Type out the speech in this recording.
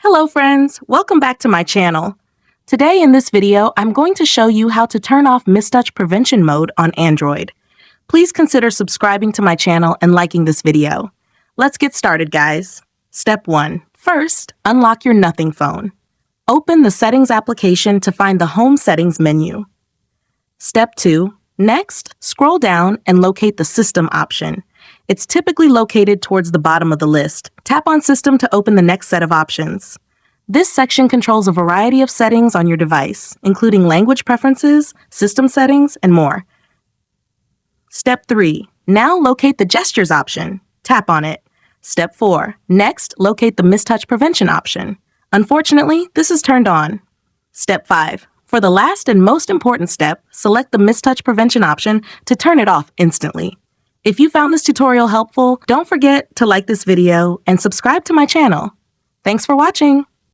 Hello friends, welcome back to my channel. Today in this video, I'm going to show you how to turn off Mistouch Prevention Mode on Android. Please consider subscribing to my channel and liking this video. Let's get started, guys. Step 1. First, unlock your Nothing phone. Open the Settings application to find the Home Settings menu. Step 2. Next, scroll down and locate the System option. It's typically located towards the bottom of the list. Tap on System to open the next set of options. This section controls a variety of settings on your device, including language preferences, system settings, and more. Step 3. Now locate the Gestures option. Tap on it. Step 4. Next, locate the Mistouch Prevention option. Unfortunately, this is turned on. Step 5. For the last and most important step, select the Mistouch Prevention option to turn it off instantly. If you found this tutorial helpful, don't forget to like this video and subscribe to my channel. Thanks for watching!